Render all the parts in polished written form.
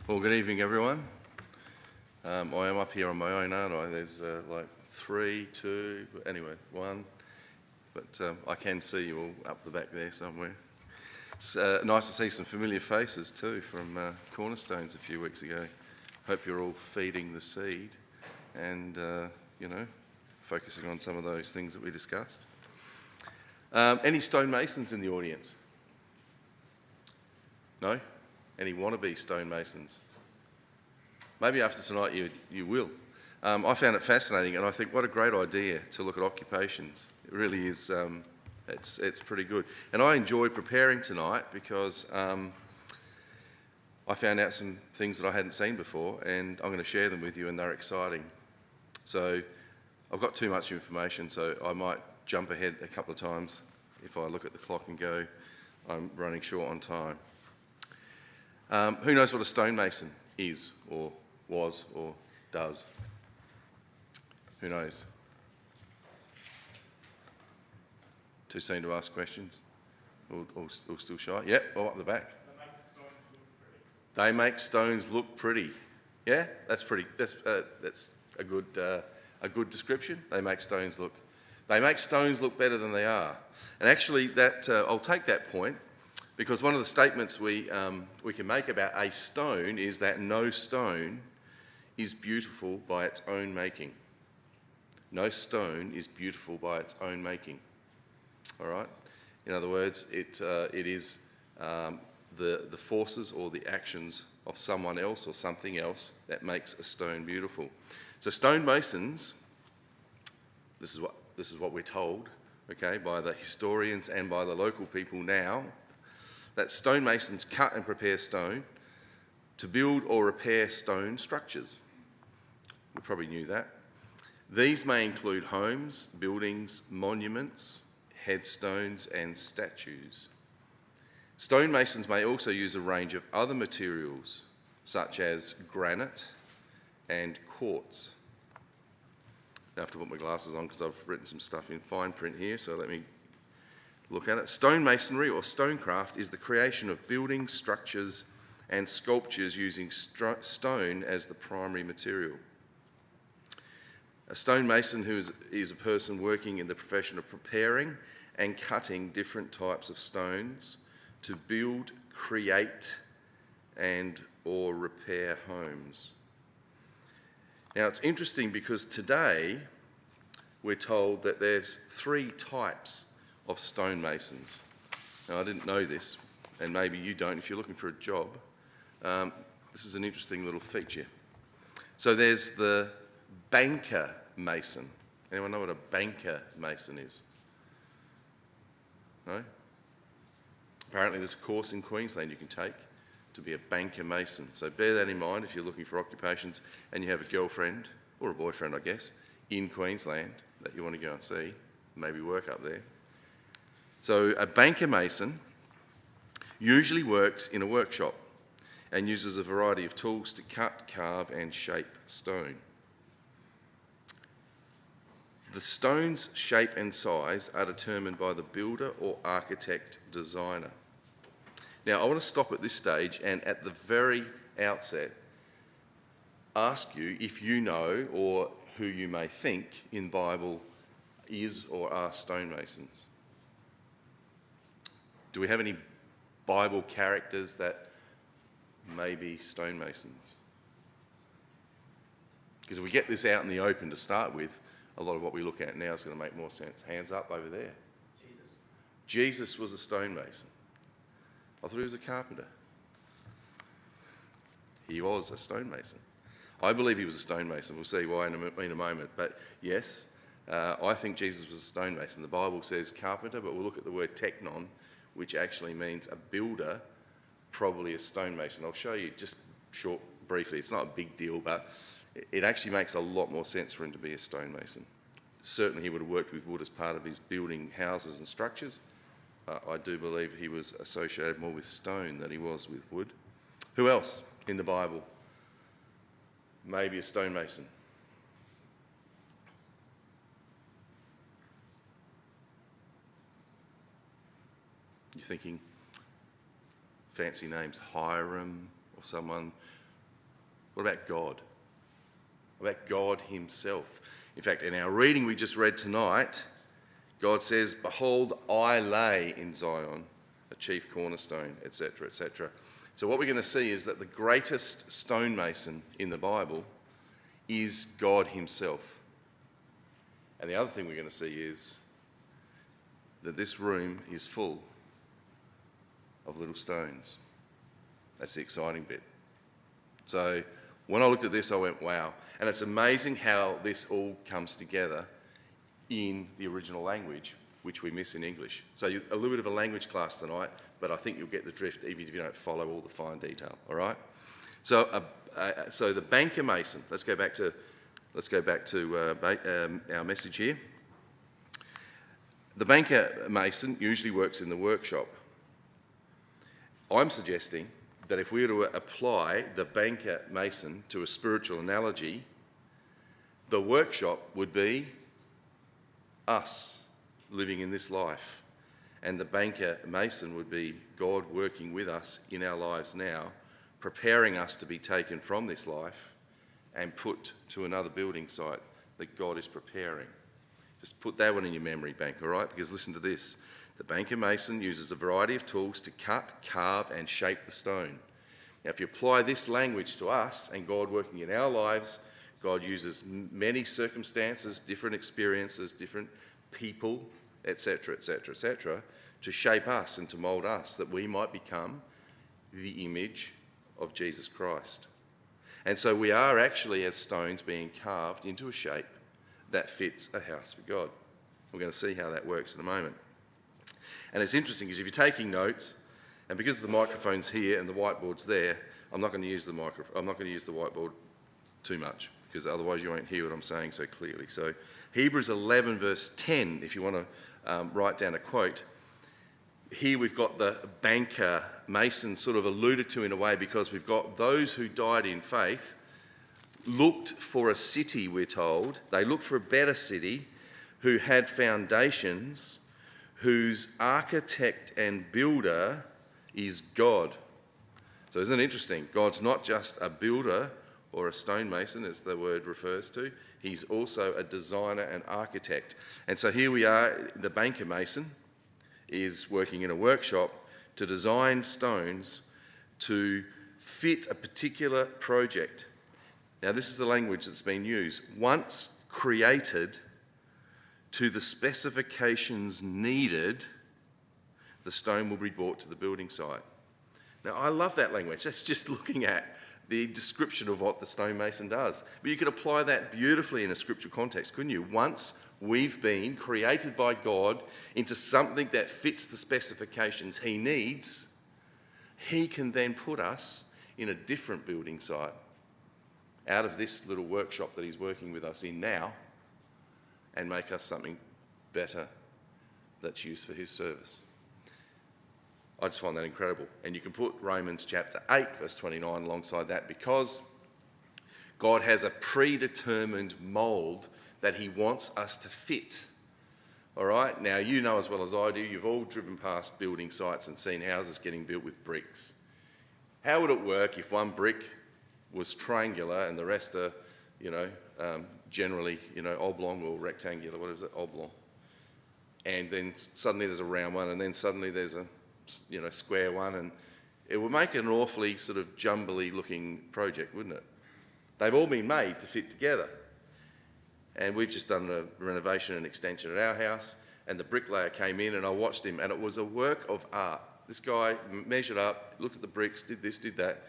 Well, good evening, everyone. I am up here on my own, aren't I? There's like 3, 2, anyway, 1. But I can see you all up the back there somewhere. It's nice to see some familiar faces too from Cornerstones a few weeks ago. Hope you're all feeding the seed and, focusing on some of those things that we discussed. Any stonemasons in the audience? No? Any wannabe stonemasons? Maybe after tonight you will. I found it fascinating, and I think what a great idea to look at occupations. It really is. It's pretty good, and I enjoyed preparing tonight because I found out some things that I hadn't seen before, and I'm going to share them with you, and they're exciting. So I've got too much information, so I might jump ahead a couple of times if I look at the clock and go, I'm running short on time. Who knows what a stonemason is, or was, or does? Who knows? Too soon to ask questions? Or still shy? Yep, all up the back. They make stones look pretty. Yeah, that's pretty. That's a good description. They make stones look better than they are. And actually, that I'll take that point. Because one of the statements we can make about a stone is that no stone is beautiful by its own making. No stone is beautiful by its own making. All right? In other words, it is the forces or the actions of someone else or something else that makes a stone beautiful. So stonemasons, this is what we're told, okay, by the historians and by the local people now, that stonemasons cut and prepare stone to build or repair stone structures. We probably knew that. These may include homes, buildings, monuments, headstones, and statues. Stonemasons may also use a range of other materials, such as granite and quartz. I have to put my glasses on because I've written some stuff in fine print here, so let me look at it. Stonemasonry or stonecraft is the creation of buildings, structures and sculptures using stone as the primary material. A stonemason is a person working in the profession of preparing and cutting different types of stones to build, create and or repair homes. Now it's interesting because today we're told that there's 3 types of stonemasons. Now I didn't know this, and maybe you don't if you're looking for a job. This is an interesting little feature. So there's the banker mason. Anyone know what a banker mason is? No? Apparently there's a course in Queensland you can take to be a banker mason. So bear that in mind if you're looking for occupations and you have a girlfriend, or a boyfriend I guess, in Queensland that you want to go and see, maybe work up there. So a banker mason usually works in a workshop and uses a variety of tools to cut, carve and shape stone. The stone's shape and size are determined by the builder or architect designer. Now I want to stop at this stage and at the very outset ask you if you know or who you may think in Bible is or are stonemasons. Do we have any Bible characters that may be stonemasons? Because if we get this out in the open to start with, a lot of what we look at now is going to make more sense. Hands up over there. Jesus was a stonemason. I thought he was a carpenter. He was a stonemason. I believe he was a stonemason. We'll see why in a moment. But yes, I think Jesus was a stonemason. The Bible says carpenter, but we'll look at the word teknon, which actually means a builder, probably a stonemason. I'll show you just briefly. It's not a big deal, but it actually makes a lot more sense for him to be a stonemason. Certainly he would have worked with wood as part of his building houses and structures. I do believe he was associated more with stone than he was with wood. Who else in the Bible? Maybe a stonemason. You're thinking fancy names, Hiram or someone What about God? What about God himself? In fact, in our reading we just read tonight, God says, "Behold, I lay in Zion a chief cornerstone," etc., etc. So what we're going to see is that the greatest stonemason in the Bible is God himself. And the other thing we're going to see is that this room is full of little stones. That's the exciting bit. So when I looked at this, I went, wow. And it's amazing how this all comes together in the original language, which we miss in English. So a little bit of a language class tonight, but I think you'll get the drift even if you don't follow all the fine detail, all right? So the banker mason, let's go back to our message here. The banker mason usually works in the workshop. I'm suggesting that if we were to apply the banker mason to a spiritual analogy, the workshop would be us living in this life, and the banker mason would be God working with us in our lives now, preparing us to be taken from this life and put to another building site that God is preparing. Just put that one in your memory bank, all right? Because listen to this. The banker mason uses a variety of tools to cut, carve and shape the stone. Now, if you apply this language to us and God working in our lives, God uses many circumstances, different experiences, different people, etc., etc., etc., to shape us and to mould us that we might become the image of Jesus Christ. And so we are actually as stones being carved into a shape that fits a house for God. We're going to see how that works in a moment. And it's interesting because if you're taking notes, and because the microphone's here and the whiteboard's there, I'm not going to use the whiteboard too much, because otherwise you won't hear what I'm saying so clearly. So Hebrews 11 verse 10, if you want to write down a quote, here we've got the banker mason sort of alluded to in a way, because we've got those who died in faith looked for a city, we're told. They looked for a better city who had foundations, whose architect and builder is God. So isn't it interesting? God's not just a builder or a stonemason, as the word refers to. He's also a designer and architect. And so here we are, the banker mason is working in a workshop to design stones to fit a particular project. Now, this is the language that's been used. Once created to the specifications needed, the stone will be brought to the building site. Now, I love that language. That's just looking at the description of what the stonemason does. But you could apply that beautifully in a scriptural context, couldn't you? Once we've been created by God into something that fits the specifications he needs, he can then put us in a different building site out of this little workshop that he's working with us in now, and make us something better that's used for his service. I just find that incredible. And you can put Romans chapter 8 verse 29 alongside that, because God has a predetermined mould that he wants us to fit. All right? Now, you know as well as I do, you've all driven past building sites and seen houses getting built with bricks. How would it work if one brick was triangular and the rest are, generally, oblong or rectangular? What is it? Oblong. And then suddenly there's a round one, and then suddenly there's a square one, and it would make it an awfully sort of jumbly looking project, wouldn't it? They've all been made to fit together. And we've just done a renovation and extension at our house, and the bricklayer came in and I watched him, and it was a work of art. This guy measured up, looked at the bricks, did this, did that,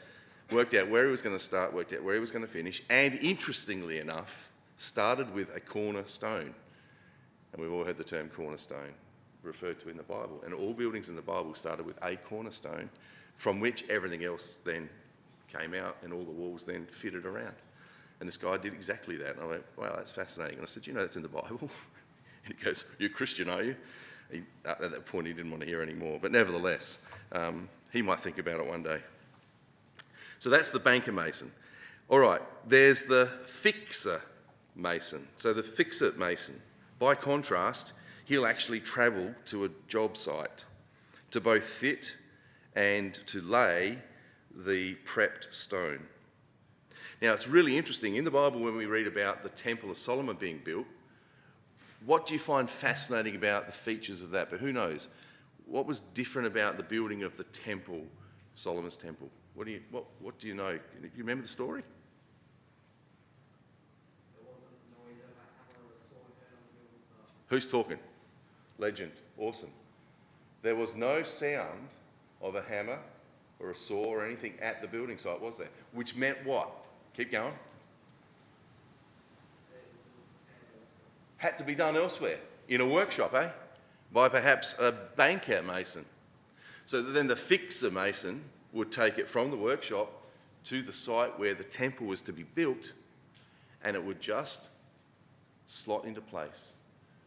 worked out where he was going to start, worked out where he was going to finish, and interestingly enough, started with a cornerstone. And we've all heard the term cornerstone referred to in the Bible. And all buildings in the Bible started with a cornerstone, from which everything else then came out, and all the walls then fitted around. And this guy did exactly that. And I went, wow, that's fascinating. And I said, that's in the Bible? And he goes, you're a Christian, are you? At that point, he didn't want to hear any more. But nevertheless, he might think about it one day. So that's the banker mason. All right, there's the fixer mason. So the fixer mason, by contrast, he'll actually travel to a job site to both fit and to lay the prepped stone. Now, it's really interesting. In the Bible, when we read about the Temple of Solomon being built, what do you find fascinating about the features of that? But who knows? What was different about the building of the temple, Solomon's temple? What do you know? Do you remember the story? There wasn't noise of a hammer or a sword heard on the building site. Who's talking? Legend. Awesome. There was no sound of a hammer or a saw or anything at the building site, was there? Which meant what? Keep going. Had to be done elsewhere, in a workshop, eh? By perhaps a banker mason. So then the fixer mason would take it from the workshop to the site where the temple was to be built, and it would just slot into place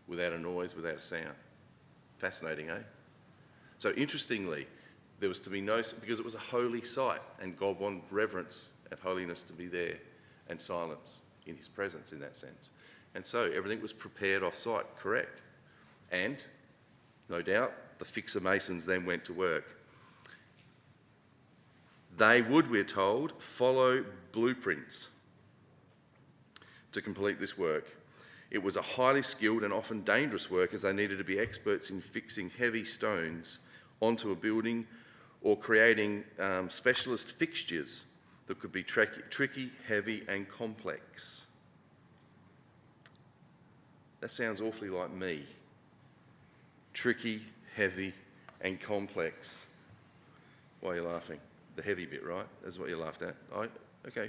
without a noise, without a sound. Fascinating, eh? So interestingly, there was to be no, because it was a holy site, and God wanted reverence and holiness to be there, and silence in his presence in that sense. And so everything was prepared off-site, correct. And, no doubt, the fixer masons then went to work. They would, we're told, follow blueprints to complete this work. It was a highly skilled and often dangerous work, as they needed to be experts in fixing heavy stones onto a building or creating specialist fixtures that could be tricky, heavy and complex. That sounds awfully like me. Tricky, heavy and complex. Why are you laughing? The heavy bit, right? That's what you laughed at. Okay.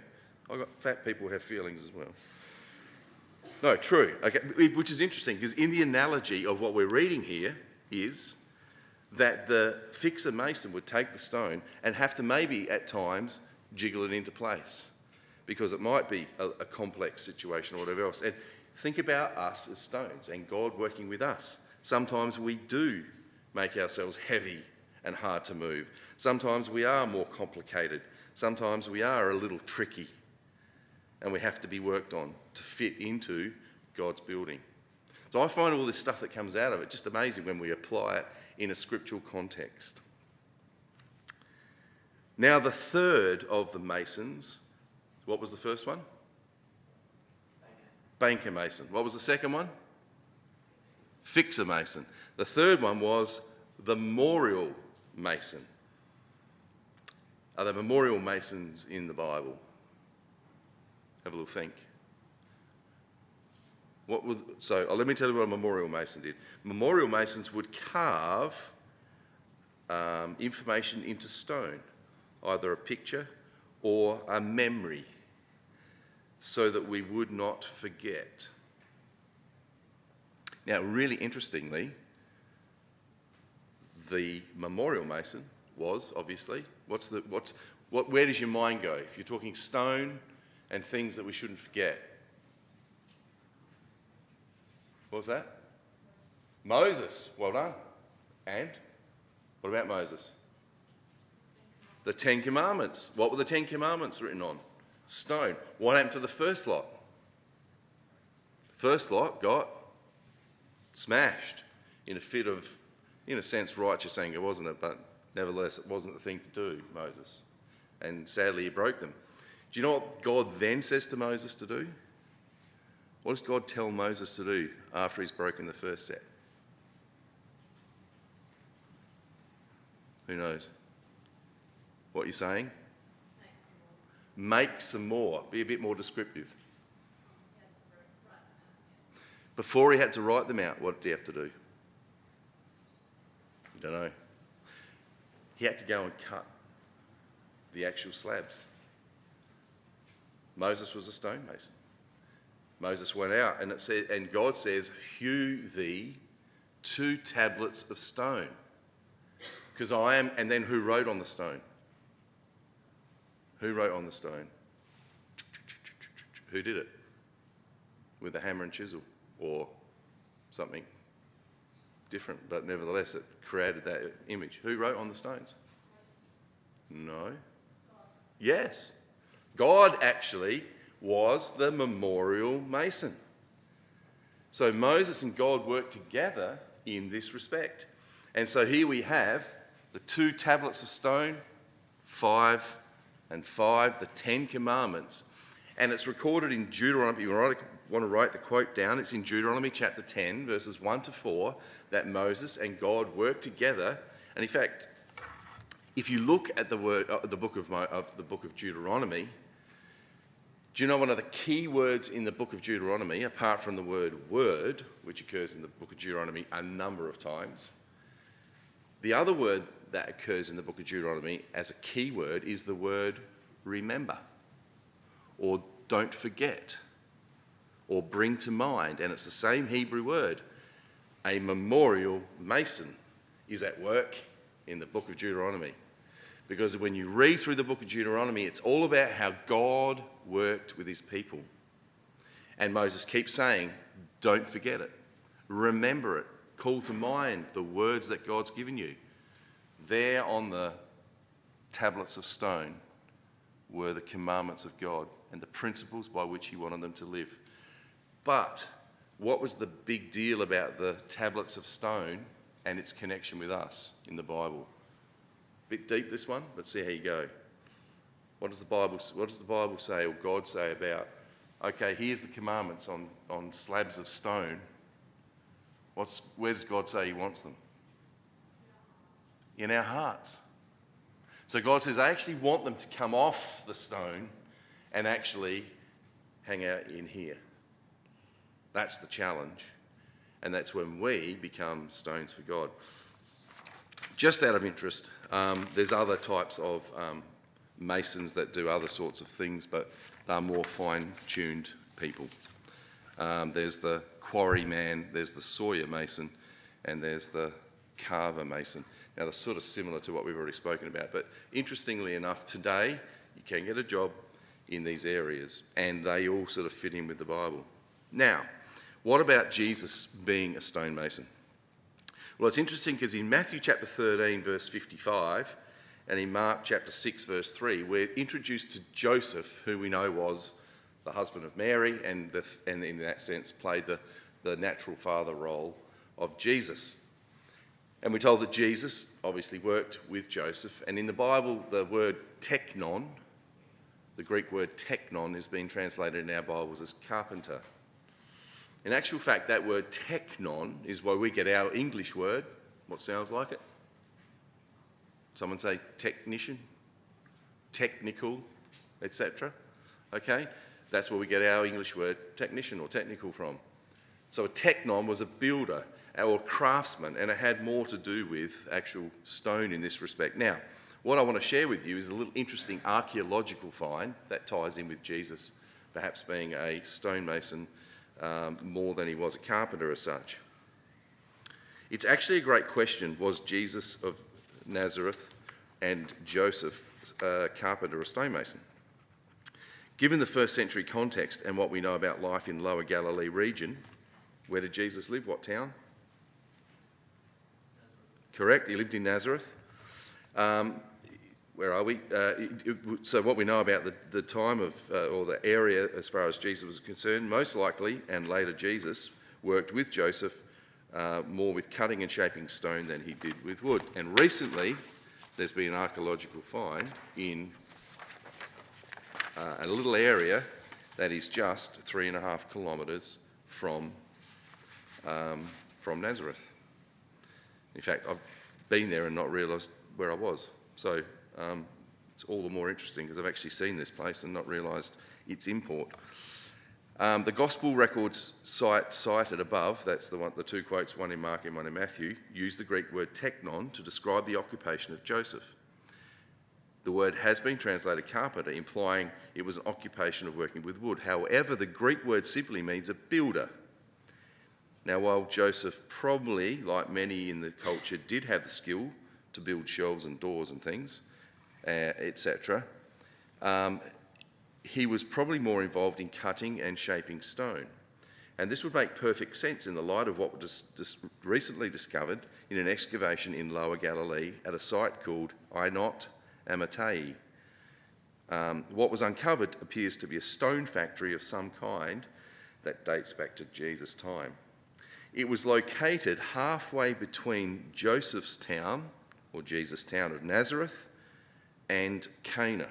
Fat people have feelings as well. No, true. Okay, which is interesting, because in the analogy of what we're reading here is that the fixer mason would take the stone and have to maybe at times jiggle it into place, because it might be a complex situation or whatever else. And think about us as stones and God working with us. Sometimes we do make ourselves heavy and hard to move. Sometimes we are more complicated. Sometimes we are a little tricky, and we have to be worked on to fit into God's building. So I find all this stuff that comes out of it just amazing when we apply it in a scriptural context. Now, the third of the masons, what was the first one? Banker mason. What was the second one? Fixer mason. The third one was the memorial mason. Are there memorial masons in the Bible? Have a little think. Let me tell you what a memorial mason did. Memorial masons would carve information into stone, either a picture or a memory, so that we would not forget. Now, really interestingly, the memorial mason was obviously, where does your mind go? If you're talking stone and things that we shouldn't forget. What was that? Moses. Well done. And what about Moses? The Ten Commandments. What were the Ten Commandments written on? Stone. What happened to the first lot? The first lot got smashed in a fit of, in a sense, righteous anger, wasn't it? But nevertheless, it wasn't the thing to do, Moses. And sadly, he broke them. Do you know what God then says to Moses to do? What does God tell Moses to do after he's broken the first set? Who knows? What you're saying? Make some more. Be a bit more descriptive. Before he had to write them out, what did he have to do? You don't know. He had to go and cut the actual slabs. Moses was a stonemason. Moses went out and and God says, hew thee 2 tablets of stone. Because I am, and then who wrote on the stone? Who wrote on the stone? Who did it? With a hammer and chisel or something different, but nevertheless it created that image. Who wrote on the stones? No. Yes. God actually was the memorial mason. So Moses and God worked together in this respect. And so here we have the 2 tablets of stone, 5 and 5, the 10 Commandments. And it's recorded in Deuteronomy. If you want to write the quote down, it's in Deuteronomy chapter 10, verses 1 to 4, that Moses and God worked together. And in fact, if you look at the book of Deuteronomy, do you know one of the key words in the book of Deuteronomy, apart from the word, which occurs in the book of Deuteronomy a number of times? The other word that occurs in the book of Deuteronomy as a key word is the word remember, or don't forget, or bring to mind. And it's the same Hebrew word. A memorial mason is at work in the book of Deuteronomy. Because when you read through the book of Deuteronomy, it's all about how God worked with his people. And Moses keeps saying, don't forget it. Remember it. Call to mind the words that God's given you. There on the tablets of stone were the commandments of God and the principles by which he wanted them to live. But what was the big deal about the tablets of stone and its connection with us in the Bible? Bit deep, this one, but see how you go. What does the Bible say, or God say about, okay, here's the commandments on slabs of stone. Where does God say he wants them? In our hearts. So God says, I actually want them to come off the stone and actually hang out in here. That's the challenge. And that's when we become stones for God. Just out of interest, there's other types of masons that do other sorts of things, but they're more fine-tuned people. There's the quarry man, there's the sawyer mason, and there's the carver mason. Now, they're sort of similar to what we've already spoken about, but interestingly enough, today you can get a job in these areas, and they all sort of fit in with the Bible. Now, what about Jesus being a stonemason? Well, it's interesting because in Matthew chapter 13, verse 55, and in Mark chapter 6, verse 3, we're introduced to Joseph, who we know was the husband of Mary, and in that sense played the natural father role of Jesus. And we're told that Jesus obviously worked with Joseph, and in the Bible, the word teknon, the Greek word teknon, is being translated in our Bibles as carpenter. In actual fact, that word teknon is where we get our English word. What sounds like it? Someone say technician, technical, etc. Okay? That's where we get our English word technician or technical from. So a teknon was a builder or craftsman, and it had more to do with actual stone in this respect. Now, what I want to share with you is a little interesting archaeological find that ties in with Jesus perhaps being a stonemason more than he was a carpenter as such. It's actually a great question. Was Jesus of Nazareth and Joseph a carpenter or stonemason? Given the first century context and what we know about life in Lower Galilee region, where did Jesus live? What town? Nazareth. Correct, he lived in Nazareth. Where are we? So what we know about the time of, or the area as far as Jesus was concerned, most likely, and later Jesus, worked with Joseph more with cutting and shaping stone than he did with wood. And recently, there's been an archaeological find in a little area that is just 3.5 kilometres from Nazareth. In fact, I've been there and not realised where I was. So it's all the more interesting because I've actually seen this place and not realised its import. The Gospel records cited above, that's the two quotes, one in Mark and one in Matthew, use the Greek word teknon to describe the occupation of Joseph. The word has been translated carpenter, implying it was an occupation of working with wood. However, the Greek word simply means a builder. Now, while Joseph probably, like many in the culture, did have the skill to build shelves and doors and things, etc., he was probably more involved in cutting and shaping stone. And this would make perfect sense in the light of what was recently discovered in an excavation in Lower Galilee at a site called Ainot Amatai. What was uncovered appears to be a stone factory of some kind that dates back to Jesus' time. It was located halfway between Joseph's town, or Jesus' town of Nazareth, and Cana.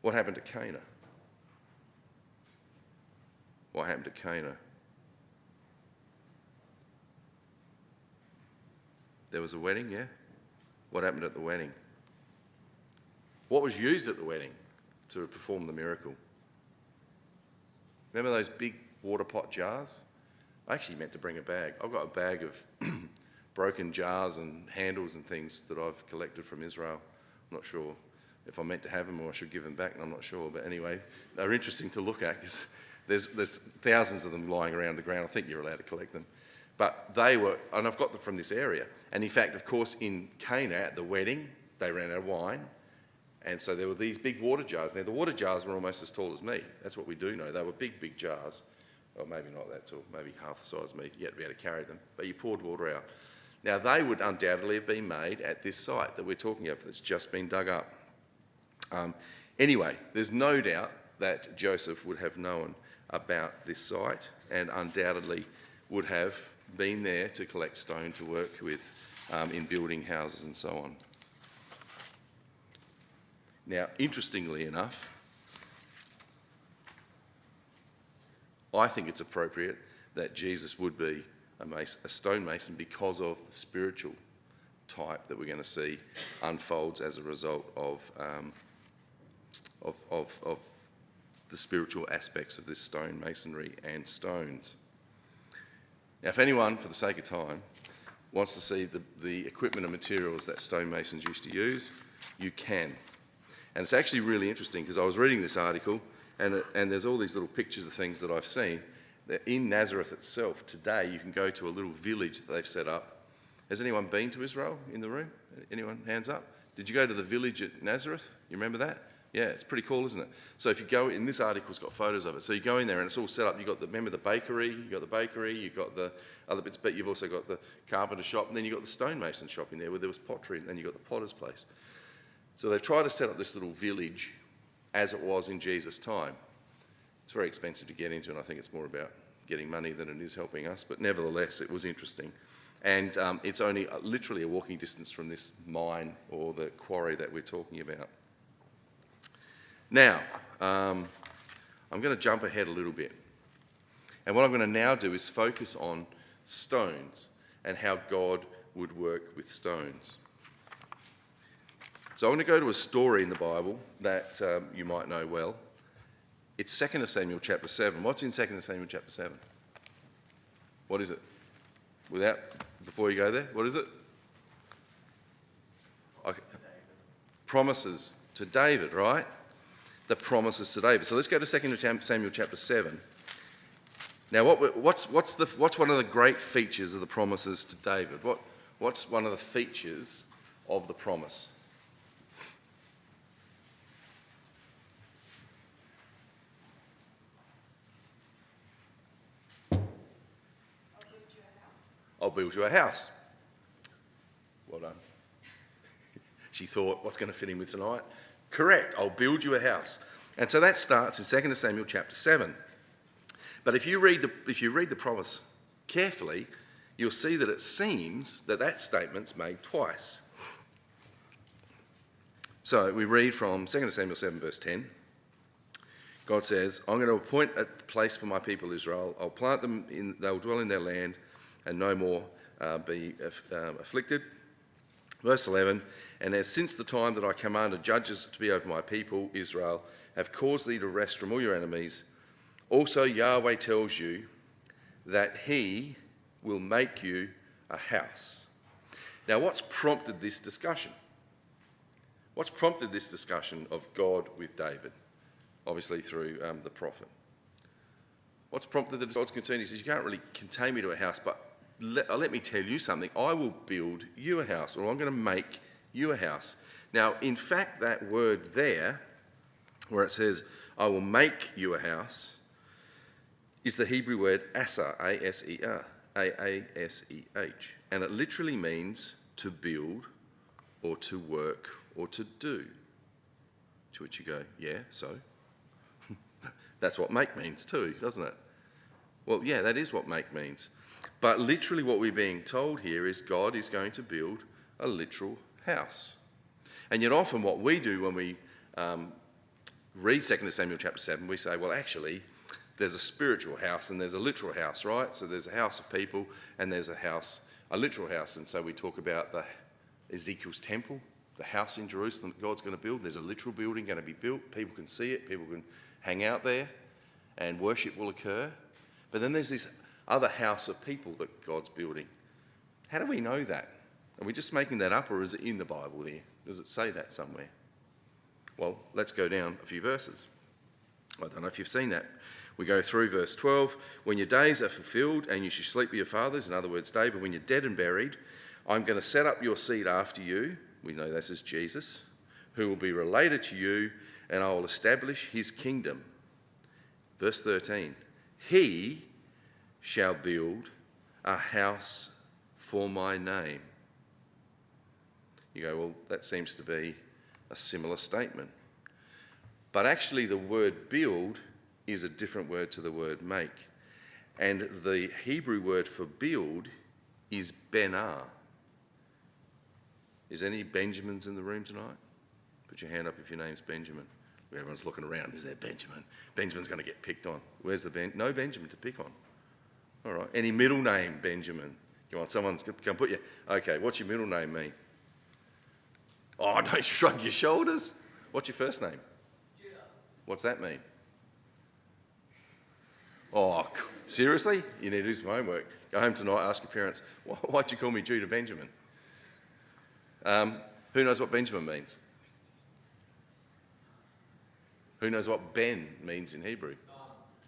What happened to Cana? What happened to Cana? There was a wedding, yeah? What happened at the wedding? What was used at the wedding to perform the miracle? Remember those big water pot jars? I actually meant to bring a bag. I've got a bag of broken jars and handles and things that I've collected from Israel. I'm not sure if I meant to have them or I should give them back, and I'm not sure. But anyway, they're interesting to look at because there's thousands of them lying around the ground. I think you're allowed to collect them. But they were, and I've got them from this area. And in fact, of course, in Cana at the wedding, they ran out of wine. And so there were these big water jars. Now, the water jars were almost as tall as me. That's what we do know. They were big, big jars. Or maybe not that tall, maybe half the size of me. You had to be able to carry them. But you poured water out. Now, they would undoubtedly have been made at this site that we're talking of that's just been dug up. Anyway, there's no doubt that Joseph would have known about this site and undoubtedly would have been there to collect stone to work with in building houses and so on. Now, interestingly enough, I think it's appropriate that Jesus would be a stonemason because of the spiritual type that we're going to see unfolds as a result of the spiritual aspects of this stonemasonry and stones. Now, if anyone, for the sake of time, wants to see the equipment and materials that stonemasons used to use, you can. And it's actually really interesting because I was reading this article and there's all these little pictures of things that I've seen. That in Nazareth itself, today, you can go to a little village that they've set up. Has anyone been to Israel in the room? Anyone? Hands up. Did you go to the village at Nazareth? You remember that? Yeah, it's pretty cool, isn't it? So if you go, in this article's got photos of it. So you go in there and it's all set up. You've got remember the bakery, you've got the other bits, but you've also got the carpenter shop, and then you've got the stonemason shop in there where there was pottery, and then you've got the potter's place. So they've tried to set up this little village as it was in Jesus' time. It's very expensive to get into, and I think it's more about getting money than it is helping us, but nevertheless, it was interesting. And it's only literally a walking distance from this mine or the quarry that we're talking about. Now, I'm going to jump ahead a little bit. And what I'm going to now do is focus on stones and how God would work with stones. So I'm going to go to a story in the Bible that you might know well. It's 2 Samuel chapter 7. What's in 2 Samuel chapter 7? What is it? Before you go there, what is it? Okay. Promises to David, right? The promises to David. So let's go to 2 Samuel chapter 7. Now, what's one of the great features of the promises to David? What's one of the features of the promise? I'll build you a house. Well done. She thought, what's going to fit in with tonight? Correct, I'll build you a house. And so that starts in 2 Samuel chapter 7. But if you read the promise carefully, you'll see that it seems that statement's made twice. So we read from 2 Samuel 7 verse 10. God says, I'm going to appoint a place for my people Israel. I'll plant them, they'll dwell in their land and no more be afflicted. Verse 11, and as since the time that I commanded judges to be over my people, Israel, have caused thee to rest from all your enemies, also Yahweh tells you that he will make you a house. Now, what's prompted this discussion? What's prompted this discussion of God with David? Obviously through the prophet. What's prompted the God's concern? He says, you can't really contain me to a house, but let me tell you something. I will build you a house, or I'm going to make you a house. Now, in fact, that word there, where it says, I will make you a house, is the Hebrew word aser, A-S-E-R, A-A-S-E-H. And it literally means to build, or to work, or to do. To which you go, yeah, so? That's what make means too, doesn't it? Well, yeah, that is what make means. But literally what we're being told here is God is going to build a literal house. And yet often what we do when we read 2 Samuel chapter 7, we say, well, actually, there's a spiritual house and there's a literal house, right? So there's a house of people and there's a literal house. And so we talk about the Ezekiel's temple, the house in Jerusalem that God's going to build. There's a literal building going to be built. People can see it. People can hang out there and worship will occur. But then there's this other house of people that God's building. How do we know that? Are we just making that up, or is it in the Bible there? Does it say that somewhere? Well, let's go down a few verses. I don't know if you've seen that. We go through verse 12. When your days are fulfilled and you shall sleep with your fathers, in other words, David, when you're dead and buried, I'm going to set up your seed after you. We know this is Jesus, who will be related to you, and I will establish his kingdom. Verse 13. He shall build a house for my name. You go, well, that seems to be a similar statement. But actually the word build is a different word to the word make. And the Hebrew word for build is benar. Is any Benjamins in the room tonight? Put your hand up if your name's Benjamin. Everyone's looking around. Is there Benjamin? Benjamin's going to get picked on. Where's the no Benjamin to pick on. All right. Any middle name Benjamin? Come on, someone's going to come put you. Okay, what's your middle name mean? Oh, don't shrug your shoulders. What's your first name? Judah. What's that mean? Oh, seriously? You need to do some homework. Go home tonight, ask your parents, why'd you call me Judah Benjamin? Who knows what Benjamin means? Who knows what Ben means in Hebrew?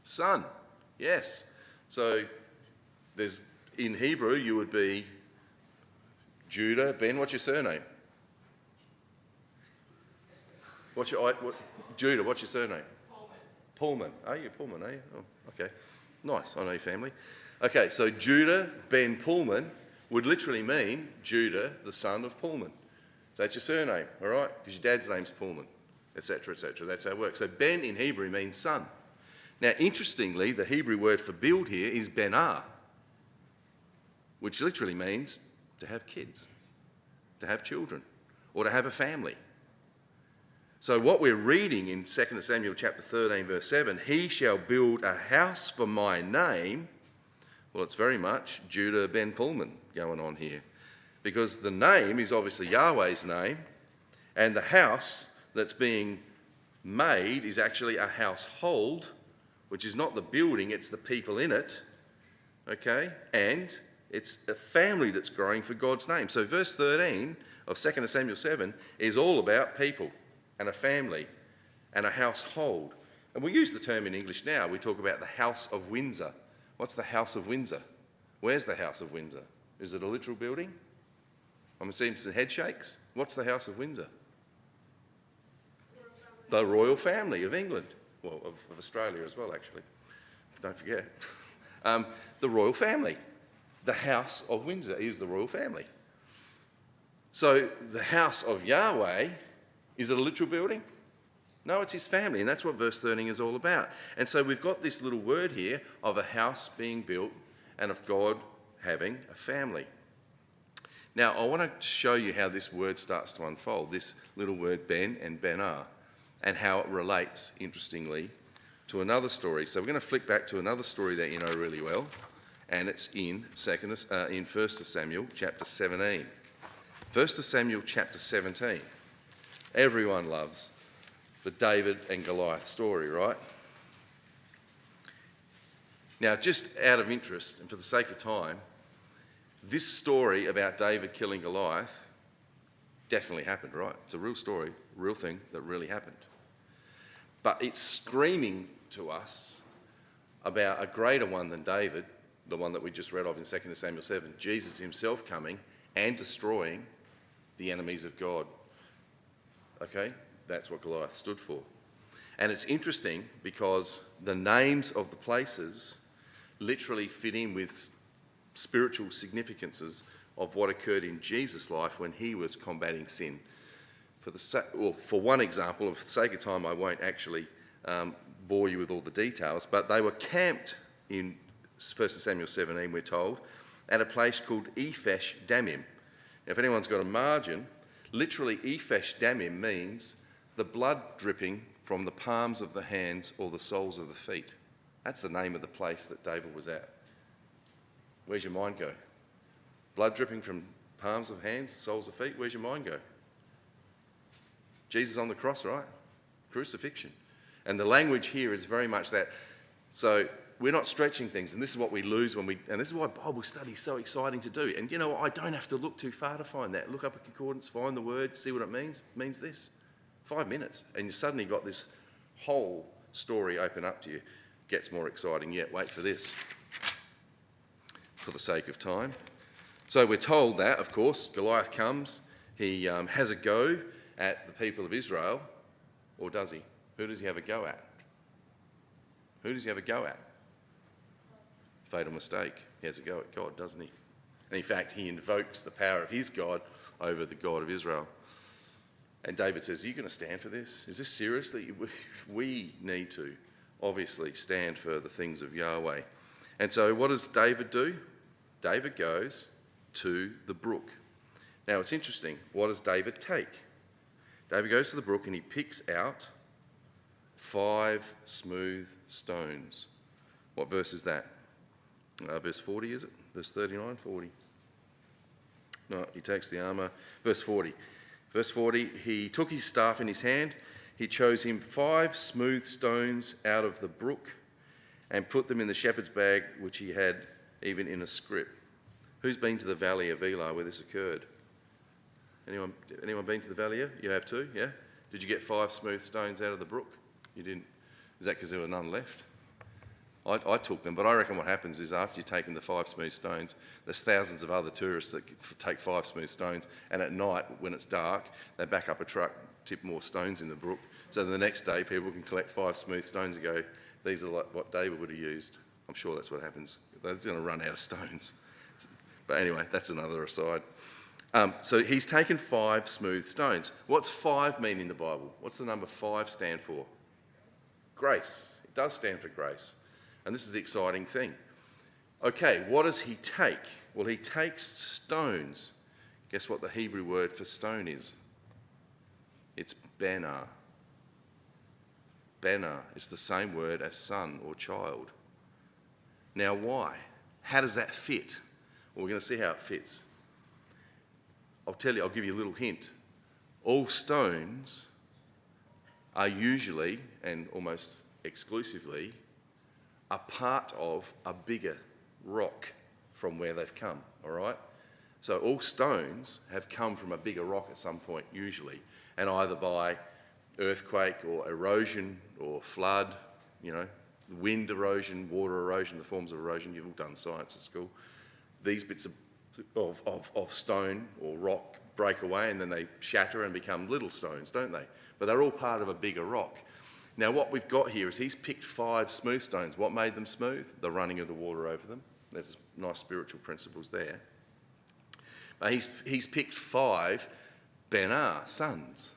Son. Yes. So in Hebrew you would be Judah. Ben, what's your surname? Judah, what's your surname? Pullman. Are you Pullman, are you? Oh, okay. Nice, I know your family. Okay, so Judah ben Pullman would literally mean Judah, the son of Pullman. So that's your surname, all right? Because your dad's name's Pullman, etc., etc. That's how it works. So Ben in Hebrew means son. Now, interestingly, the Hebrew word for build here is benar, which literally means to have kids, to have children, or to have a family. So what we're reading in 2 Samuel chapter 13, verse 7, he shall build a house for my name. Well, it's very much Judah ben Pullman going on here, because the name is obviously Yahweh's name, and the house that's being made is actually a household, which is not the building, it's the people in it, okay? And it's a family that's growing for God's name. So verse 13 of 2 Samuel 7 is all about people and a family and a household. And we use the term in English now. We talk about the House of Windsor. What's the House of Windsor? Where's the House of Windsor? Is it a literal building? I'm seeing some head shakes. What's the House of Windsor? The royal family of England. Well, of Australia as well, actually. Don't forget. The royal family. The House of Windsor is the royal family. So the house of Yahweh, is it a literal building? No, it's his family, and that's what verse 13 is all about. And so we've got this little word here of a house being built and of God having a family. Now, I want to show you how this word starts to unfold, this little word Ben and Benar, and how it relates, interestingly, to another story. So we're going to flick back to another story that you know really well, and it's in 1 Samuel chapter 17. 1 Samuel chapter 17. Everyone loves the David and Goliath story, right? Now, just out of interest and for the sake of time, this story about David killing Goliath definitely happened, right? It's a real story, real thing that really happened. But it's screaming to us about a greater one than David, the one that we just read of in 2 Samuel 7, Jesus himself coming and destroying the enemies of God. Okay? That's what Goliath stood for. And it's interesting because the names of the places literally fit in with spiritual significances of what occurred in Jesus' life when he was combating sin. For one example, for the sake of time, I won't actually bore you with all the details, but they were camped in 1 Samuel 17, we're told, at a place called Ephesh Damim. Now, if anyone's got a margin, literally Ephesh Damim means the blood dripping from the palms of the hands or the soles of the feet. That's the name of the place that David was at. Where's your mind go? Blood dripping from palms of hands, soles of feet, where's your mind go? Jesus on the cross, right? Crucifixion. And the language here is very much that. So we're not stretching things, and this is what we lose and this is why Bible study is so exciting to do. And you know, I don't have to look too far to find that. Look up a concordance, find the word, see what it means. It means this. 5 minutes, and you suddenly got this whole story open up to you. Gets more exciting yet. Wait for this, for the sake of time. So we're told that, of course, Goliath comes. He has a go at the people of Israel, or does he? Who does he have a go at? Who does he have a go at? Fatal mistake. He has a go at God, doesn't he? And in fact, he invokes the power of his God over the God of Israel. And David says, are you going to stand for this? Is this seriously? We need to, obviously, stand for the things of Yahweh. And so what does David do? David goes to the brook. Now, it's interesting. What does David take? David goes to the brook and he picks out 5 smooth stones. What verse is that? Verse 40, is it? Verse 39, 40. No, he takes the armour. Verse 40. Verse 40, he took his staff in his hand. He chose him 5 smooth stones out of the brook and put them in the shepherd's bag, which he had even in a scrip. Who's been to the valley of Elah where this occurred? Anyone been to the valley here? You have too, yeah? Did you get 5 smooth stones out of the brook? You didn't. Is that because there were none left? I took them, but I reckon what happens is after you've taken the 5 smooth stones, there's thousands of other tourists that take 5 smooth stones, and at night, when it's dark, they back up a truck, tip more stones in the brook, so the next day people can collect 5 smooth stones and go, these are like what David would have used. I'm sure that's what happens. They're going to run out of stones. But anyway, that's another aside. So he's taken 5 smooth stones. What's 5 mean in the Bible? What's the number 5 stand for? Grace. It does stand for grace. And this is the exciting thing. Okay, what does he take? Well, he takes stones. Guess what the Hebrew word for stone is? It's benar. Benar is the same word as son or child. Now, why? How does that fit? Well, we're going to see how it fits. I'll give you a little hint. All stones are usually, and almost exclusively, a part of a bigger rock from where they've come, all right? So all stones have come from a bigger rock at some point, usually, and either by earthquake or erosion or flood, you know, wind erosion, water erosion, the forms of erosion. You've all done science at school. These bits of stone or rock break away and then they shatter and become little stones, don't they? But they're all part of a bigger rock. Now what we've got here is he's picked 5 smooth stones. What made them smooth? The running of the water over them. There's nice spiritual principles there. But he's picked 5 benar, sons.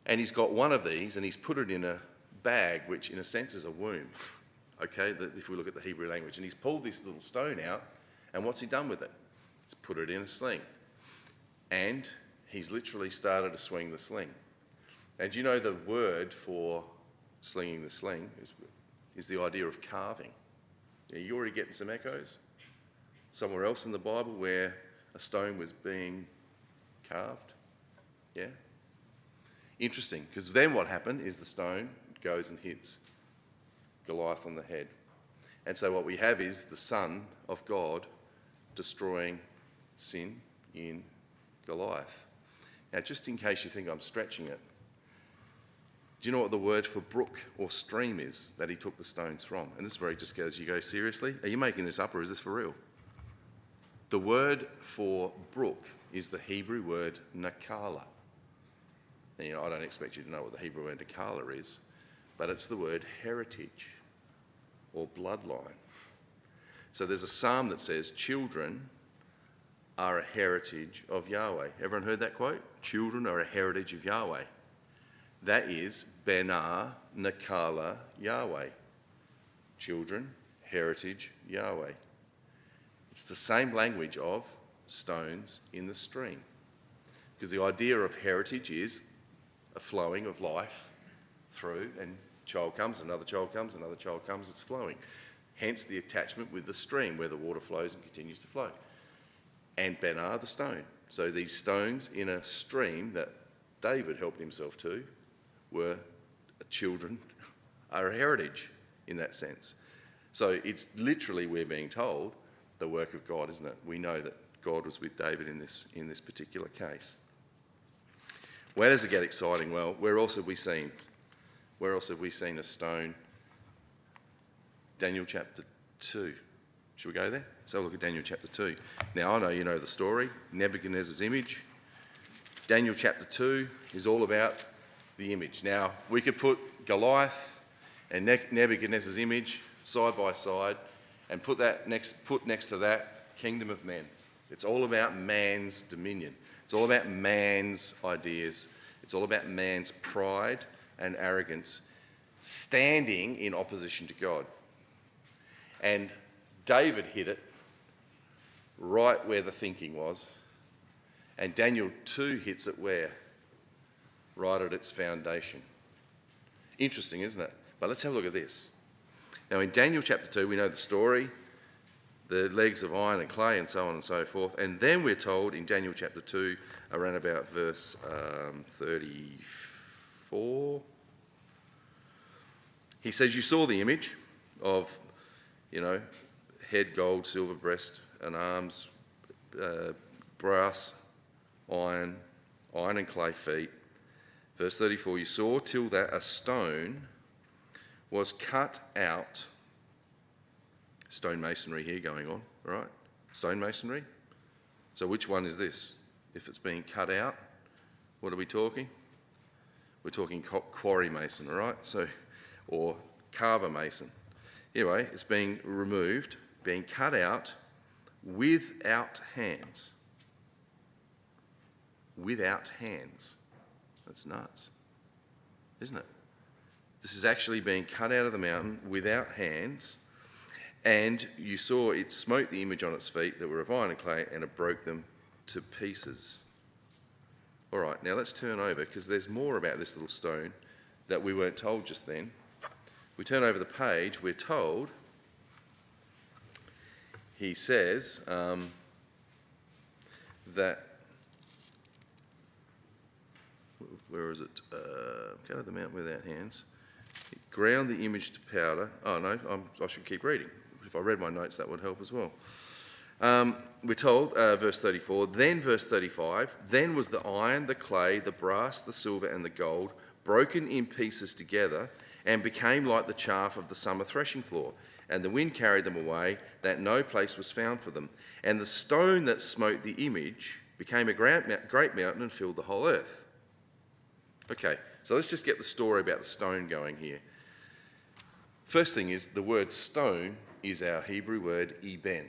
And he's got one of these and he's put it in a bag, which in a sense is a womb. Okay, if we look at the Hebrew language. And he's pulled this little stone out, and what's he done with it? He's put it in a sling. And he's literally started to swing the sling. And you know the word for slinging the sling is the idea of carving. Are you already getting some echoes? Somewhere else in the Bible where a stone was being carved? Yeah? Interesting, because then what happened is the stone goes and hits Goliath on the head. And so what we have is the Son of God destroying sin in Goliath. Now, just in case you think I'm stretching it, do you know what the word for brook or stream is that he took the stones from? And this is where he just goes, you go, seriously? Are you making this up or is this for real? The word for brook is the Hebrew word nakala. And, you know, I don't expect you to know what the Hebrew word nakala is, but it's the word heritage or bloodline. So there's a psalm that says, children are a heritage of Yahweh. Everyone heard that quote? Children are a heritage of Yahweh. That is benar nakala Yahweh. Children, heritage, Yahweh. It's the same language of stones in the stream. Because the idea of heritage is a flowing of life through, and child comes, another child comes, another child comes, it's flowing. Hence the attachment with the stream where the water flows and continues to flow. And Benar, the stone. So these stones in a stream that David helped himself to were children, are a heritage in that sense. So it's literally, we're being told, the work of God, isn't it? We know that God was with David in this particular case. Where does it get exciting? Well, where else have we seen a stone? Daniel chapter 2. Should we go there? So look at Daniel chapter 2. Now, I know you know the story, Nebuchadnezzar's image. Daniel chapter 2 is all about the image. Now, we could put Goliath and Nebuchadnezzar's image side by side and put next to that kingdom of men. It's all about man's dominion. It's all about man's ideas. It's all about man's pride and arrogance standing in opposition to God. And David hit it right where the thinking was. And Daniel 2 hits it where? Right at its foundation. Interesting, isn't it? But let's have a look at this. Now, in Daniel chapter 2, we know the story, the legs of iron and clay and so on and so forth. And then we're told in Daniel chapter 2, around about verse 34, he says, you saw the image of, head gold, silver breast and arms, brass, iron and clay feet. Verse 34, you saw till that a stone was cut out. Stonemasonry here going on, right? Stonemasonry. So which one is this? If it's being cut out, what are we talking? We're talking quarry mason, all right? So, or carver mason. Anyway, it's being removed, being cut out without hands. Without hands. That's nuts, isn't it? This is actually being cut out of the mountain without hands. And you saw it smote the image on its feet that were of iron and clay, and it broke them to pieces. All right, now let's turn over, because there's more about this little stone that we weren't told just then. We turn over the page, we're told, he says that, where is it? Cut out the mountain without hands. It ground the image to powder. Oh no, I should keep reading. If I read my notes, that would help as well. We're told, verse 34, then verse 35, then was the iron, the clay, the brass, the silver and the gold broken in pieces together and became like the chaff of the summer threshing floor. And the wind carried them away, that no place was found for them. And the stone that smote the image became a great mountain and filled the whole earth. Okay, so let's just get the story about the stone going here. First thing is, the word stone is our Hebrew word eben.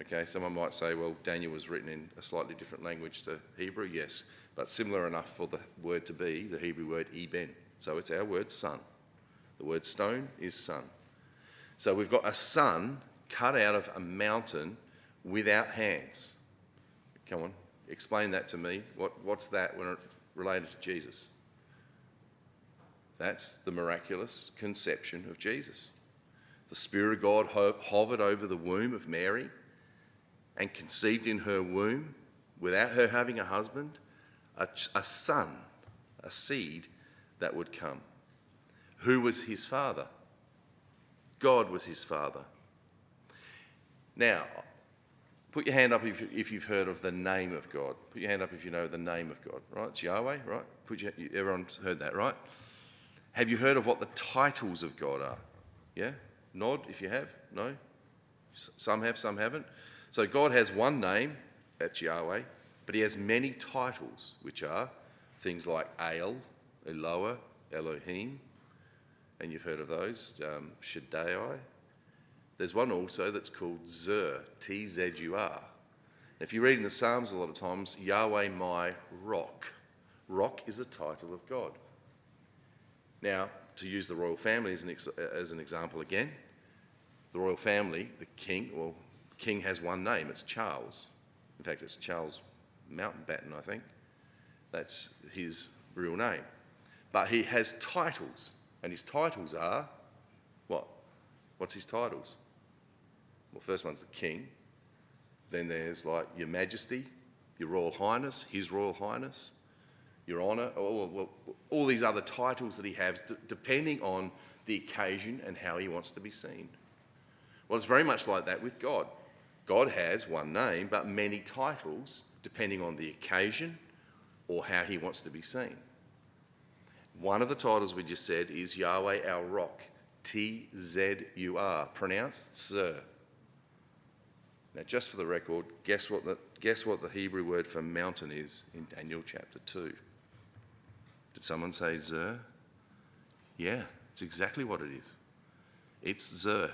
Okay, someone might say, well, Daniel was written in a slightly different language to Hebrew. Yes, but similar enough for the word to be the Hebrew word eben. So it's our word son. The word stone is son. So we've got a son cut out of a mountain without hands. Come on, explain that to me. What's that when it related to Jesus? That's the miraculous conception of Jesus. The Spirit of God hovered over the womb of Mary and conceived in her womb, without her having a husband, a son, a seed that would come. Who was his father? God was his father. Now, put your hand up if you've heard of the name of God. Put your hand up if you know the name of God, right? It's Yahweh, right? Everyone's heard that, right? Have you heard of what the titles of God are? Yeah? Nod if you have. No? Some have, some haven't. So God has one name, that's Yahweh, but he has many titles, which are things like El, Eloah, Elohim, and you've heard of those, Shaddai. There's one also that's called Zur, T-Z-U-R. If you read in the Psalms a lot of times, Yahweh my rock. Rock is a title of God. Now, to use the royal family as an example again, the royal family, the king, well, king has one name, it's Charles. In fact, it's Charles Mountbatten, I think. That's his real name. But he has titles, and his titles are what? What's his titles? Well, first one's the king. Then there's like your majesty, your royal highness, his royal highness, your honour, all these other titles that he has, depending on the occasion and how he wants to be seen. Well, it's very much like that with God. God has one name, but many titles, depending on the occasion or how he wants to be seen. One of the titles we just said is Yahweh our rock, T-Z-U-R, pronounced Sir. Now, just for the record, guess what the Hebrew word for mountain is in Daniel chapter 2? Did someone say Zer? Yeah, it's exactly what it is. It's Zer.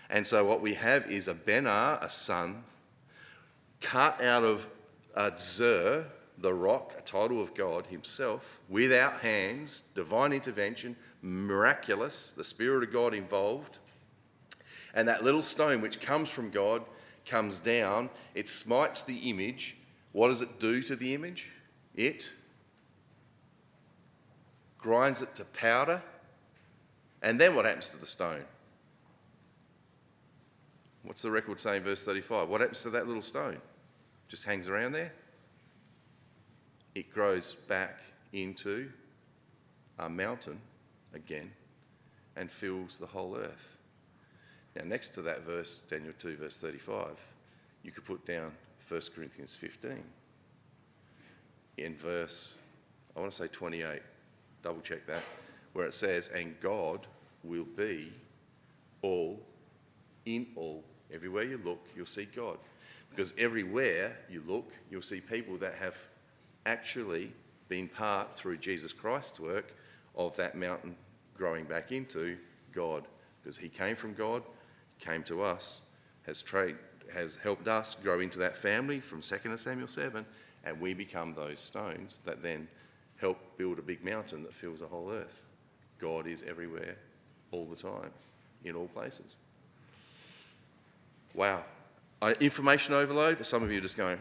And so what we have is a Benar, a son, cut out of Zer, the rock, a title of God himself, without hands, divine intervention, miraculous, the Spirit of God involved. And that little stone which comes from God comes down, it smites the image. What does it do to the image? It grinds it to powder. And then what happens to the stone? What's the record say in verse 35? What happens to that little stone? Just hangs around there? It grows back into a mountain again and fills the whole earth. Now, next to that verse, Daniel 2, verse 35, you could put down 1 Corinthians 15. In verse, I want to say 28, double check that, where it says, and God will be all in all. Everywhere you look, you'll see God. Because everywhere you look, you'll see people that have actually been part, through Jesus Christ's work, of that mountain growing back into God. Because he came from God, came to us, has helped us grow into that family from 2 Samuel 7, and we become those stones that then help build a big mountain that fills the whole earth. God is everywhere, all the time, in all places. Wow. Information overload. Some of you are just going,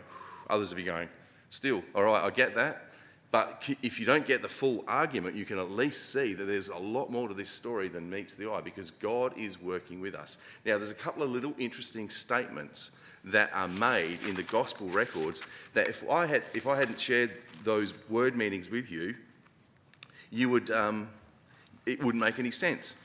others of you going, still, all right, I get that. But if you don't get the full argument, you can at least see that there's a lot more to this story than meets the eye, because God is working with us. Now, there's a couple of little interesting statements that are made in the gospel records that if I hadn't shared those word meanings with you, you would it wouldn't make any sense.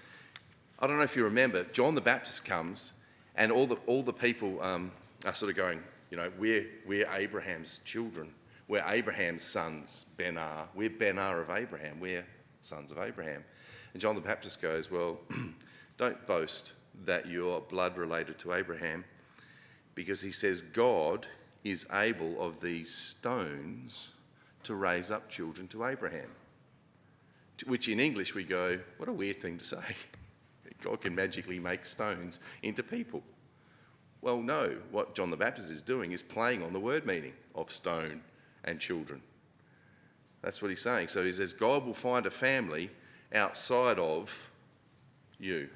I don't know if you remember, John the Baptist comes, and all the people are sort of going, you know, we're Abraham's children. We're Abraham's sons, Benar. We're Benar of Abraham. We're sons of Abraham. And John the Baptist goes, well, don't boast that you're blood related to Abraham, because he says God is able of these stones to raise up children to Abraham. To which in English we go, what a weird thing to say. God can magically make stones into people. Well, no, what John the Baptist is doing is playing on the word meaning of stone and children. That's what he's saying. So he says God will find a family outside of you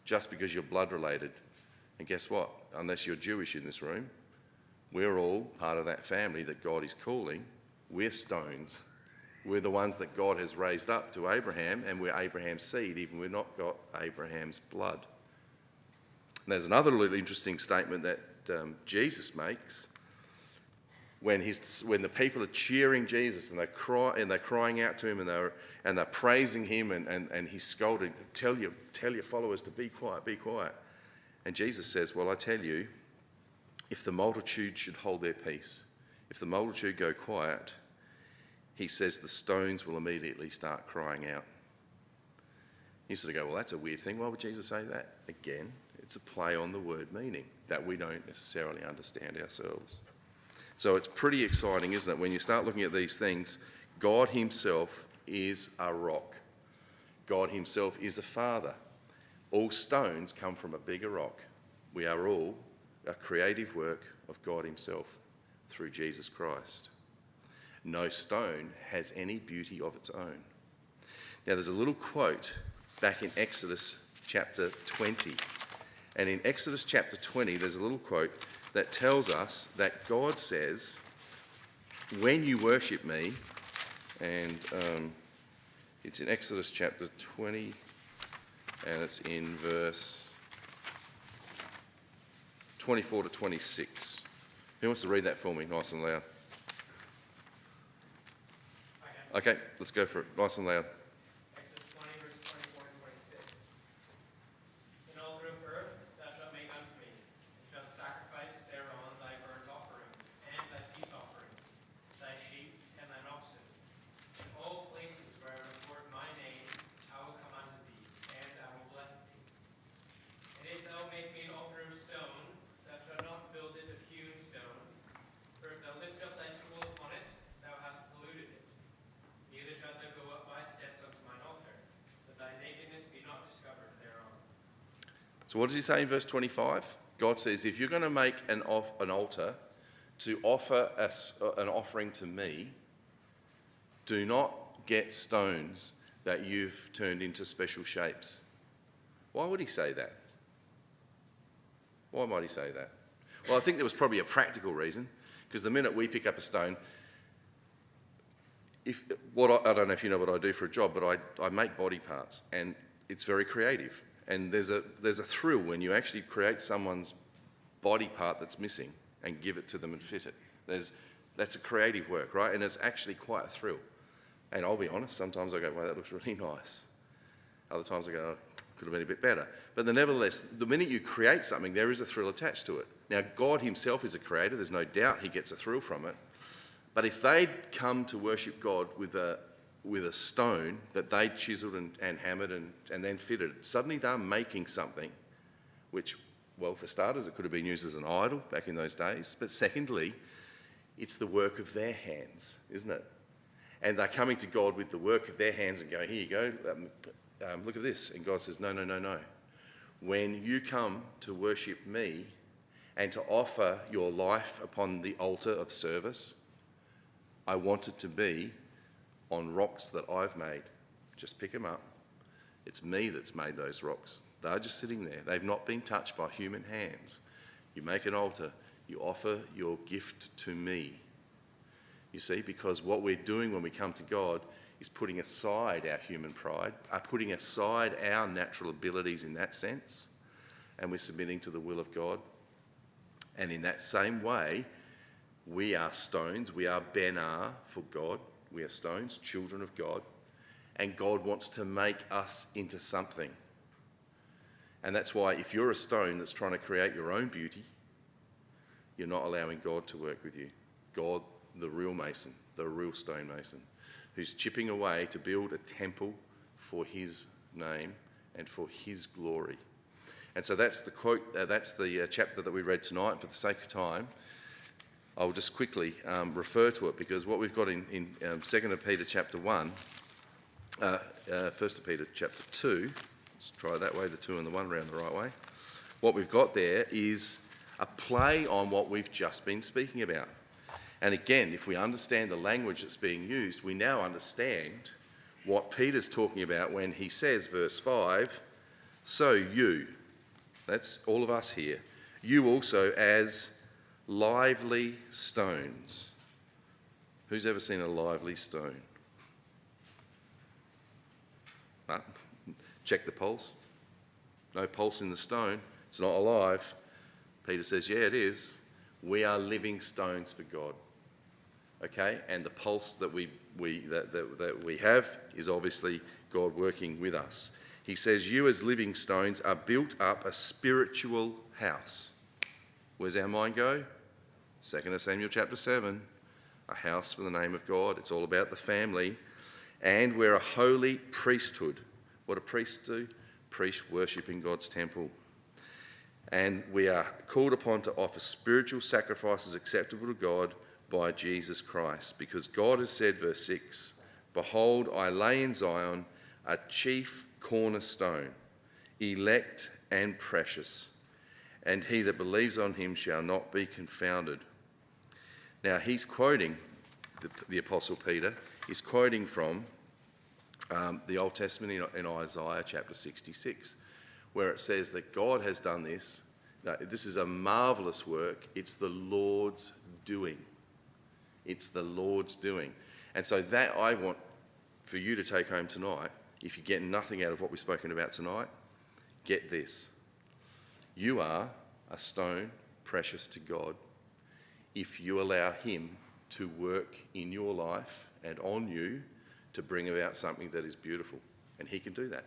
just because you're blood related. And guess what? Unless you're Jewish in this room, we're all part of that family that God is calling. We're stones. We're the ones that God has raised up to Abraham, and we're Abraham's seed, even we've not got Abraham's blood. And there's another little interesting statement that Jesus makes when the people are cheering Jesus and they're crying out to him and they're praising him and he's scolding, tell your followers to be quiet, be quiet. And Jesus says, well, I tell you, if the multitude should hold their peace, if the multitude go quiet, he says the stones will immediately start crying out. You sort of go, well, that's a weird thing. Why would Jesus say that? Again, it's a play on the word meaning that we don't necessarily understand ourselves. So it's pretty exciting, isn't it? When you start looking at these things, God himself is a rock. God himself is a father. All stones come from a bigger rock. We are all a creative work of God himself through Jesus Christ. No stone has any beauty of its own. Now, there's a little quote back in Exodus chapter 20. And in Exodus chapter 20, there's a little quote that tells us that God says, when you worship me, and It's in Exodus chapter 20, and it's in verse 24 to 26. Who wants to read that for me, nice and loud? Okay, let's go for it, nice and loud. Exodus 20, verse 24 and 26. In all the earth thou shalt make unto me, and shalt sacrifice thereon thy burnt offerings, and thy peace offerings, thy sheep and thine oxen. In all places where I record my name, I will come unto thee, and I will bless thee. And if thou make me an altar of stone, thou shalt not build it of hewn stone. For if thou lift up thy tool upon it, thou hast polluted it. Neither shalt thou go up by steps unto mine altar, that thy nakedness be not discovered thereon. So what does he say in verse 25? God says, if you're going to make an altar to offer an offering to me, do not get stones that you've turned into special shapes. Why would he say that? Why might he say that? Well, I think there was probably a practical reason, because the minute we pick up a stone, I don't know if you know what I do for a job, but I make body parts, and it's very creative. And there's a thrill when you actually create someone's body part that's missing and give it to them and fit it. That's a creative work, right? And it's actually quite a thrill. And I'll be honest, sometimes I go, wow, that looks really nice. Other times I go, oh, could have been a bit better. But nevertheless, the minute you create something, there is a thrill attached to it. Now, God himself is a creator. There's no doubt he gets a thrill from it. But if they'd come to worship God with a stone that they'd chiseled and hammered and then fitted, suddenly they're making something which, well, for starters, it could have been used as an idol back in those days. But secondly, it's the work of their hands, isn't it? And they're coming to God with the work of their hands and going, here you go, look at this. And God says, no, no, no, no. When you come to worship me and to offer your life upon the altar of service, I want it to be on rocks that I've made. Just pick them up. It's me that's made those rocks. They're just sitting there. They've not been touched by human hands. You make an altar. You offer your gift to me. You see, because what we're doing when we come to God is putting aside our human pride, putting aside our natural abilities in that sense, and we're submitting to the will of God. And in that same way, we are stones. We are benar for God. We are stones, children of God. And God wants to make us into something. And that's why if you're a stone that's trying to create your own beauty, you're not allowing God to work with you. God, the real mason, the real stonemason, who's chipping away to build a temple for his name and for his glory. And so that's the quote, that's the chapter that we read tonight. And for the sake of time, I'll just quickly refer to it, because what we've got in 2 Peter chapter 1, 1 Peter chapter 2, let's try it that way, the 2 and the 1 round the right way. What we've got there is a play on what we've just been speaking about. And again, if we understand the language that's being used, we now understand what Peter's talking about when he says, verse 5, so you, that's all of us here, you also as lively stones. Who's ever seen a lively stone? Check the pulse. No pulse in the stone. It's not alive. Peter says, yeah, it is. We are living stones for God. Okay? And the pulse that we have is obviously God working with us. He says, you as living stones are built up a spiritual house. Where's our mind go? 2 Samuel chapter 7. A house for the name of God. It's all about the family. And we're a holy priesthood. What do priests do? Priests worship in God's temple. And we are called upon to offer spiritual sacrifices acceptable to God by Jesus Christ. Because God has said, verse 6, behold, I lay in Zion a chief cornerstone, elect and precious, and he that believes on him shall not be confounded. Now he's quoting, the Apostle Peter is quoting from the Old Testament in Isaiah chapter 66, where it says that God has done this. Now, this is a marvellous work. It's the Lord's doing. It's the Lord's doing. And so that I want for you to take home tonight, if you get nothing out of what we've spoken about tonight, get this. You are a stone precious to God if you allow him to work in your life and on you to bring about something that is beautiful. And he can do that.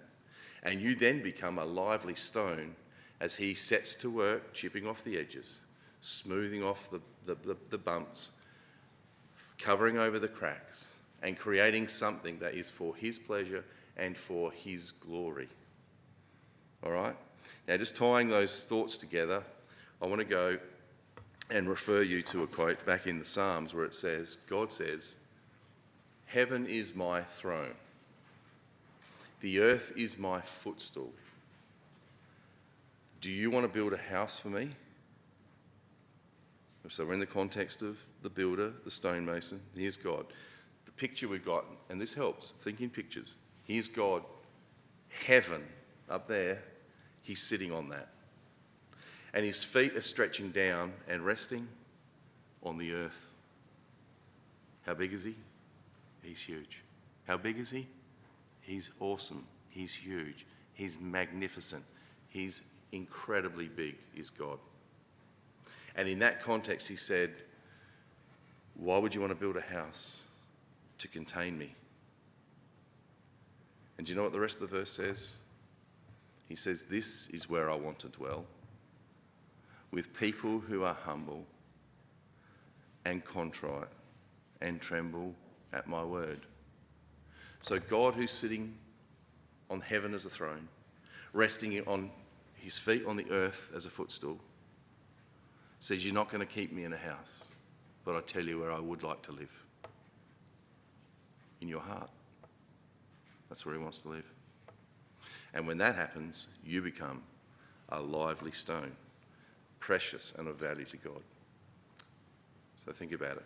And you then become a lively stone as he sets to work chipping off the edges, smoothing off the bumps, covering over the cracks, and creating something that is for his pleasure and for his glory. All right? Now, just tying those thoughts together, I want to go and refer you to a quote back in the Psalms where it says, God says, "Heaven is my throne. The earth is my footstool. Do you want to build a house for me?" So we're in the context of the builder, the stonemason. Here's God. The picture we've got, and this helps, think in pictures. Here's God, heaven up there. He's sitting on that. And his feet are stretching down and resting on the earth. How big is he? He's huge. How big is he? He's awesome. He's huge. He's magnificent. He's incredibly big, is God. And in that context, he said, why would you want to build a house? To contain me. And do you know what the rest of the verse says? He says, this is where I want to dwell, with people who are humble and contrite and tremble at my word. So God, who's sitting on heaven as a throne, resting on his feet on the earth as a footstool, says, you're not going to keep me in a house, but I tell you where I would like to live. In your heart. That's where he wants to live. And when that happens, you become a lively stone, precious and of value to God. So think about it.